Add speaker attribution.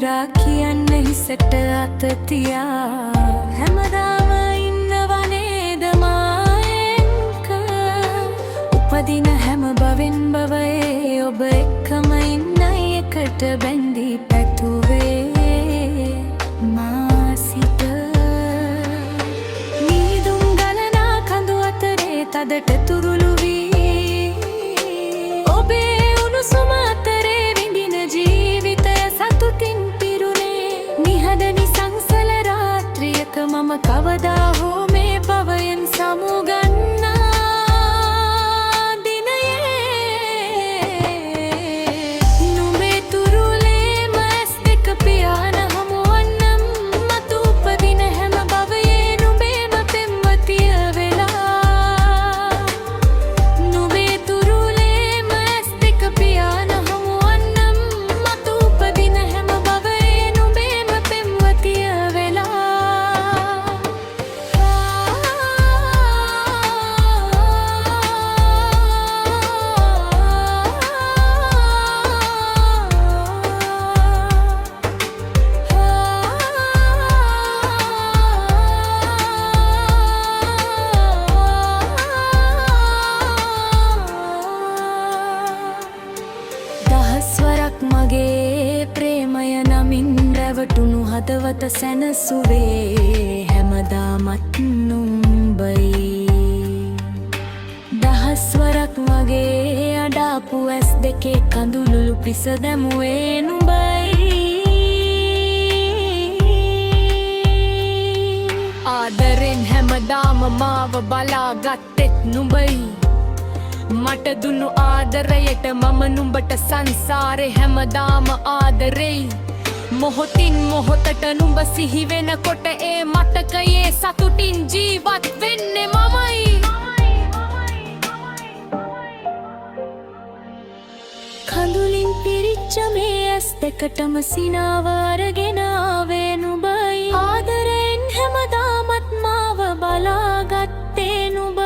Speaker 1: පුරා කියන්න හිසට අත තියා හැමදාම ඉන්නව නේද මායෙන්ක උපදින හැම භවෙන් භවයේ ඔබ එක්කම ඉන්නයි එකට බැඳී පැතුවේ මා සිත නීදුම් ගලනා කඳු අතරේ තදට තුරුළු වී ඔබේ උණුසුම අතරේ විඳින ජීවිතය සතුටින් පිරුණේ නිහඬ නිසංසල රාත්‍රියක මම කවදා හෝ මේ භවයෙන් සමුගන්නා මගේ ප්‍රේමය නමින් රැවටුණු හදවත සැනසුවේ හැමදාමත් නුඹයි දහස්වරක් මගේ අඩාපු ඇස් දෙකේ කඳුළුළු පිස දැමුවේ නුඹයි ආදරෙන් හැමදාම මාව බලාගත්තෙත් නුඹයි මට දුන්නු ආදරයට මම නුඹට සංසාරේ හැමදාම ආදරෙයි මොහොතින් මොහොතට නුඹ සිහි වෙනකොට ඒ මතකයේ සතුටින් ජීවත් වෙන්නේ මමයි කඳුලින් පිරිච්ච මේ ඇස් දෙකටම සිනාව අරගෙන ආවේ නුඹයි ආදරෙන් හැමදාමත් මාව බලාගත්තේ නුඹ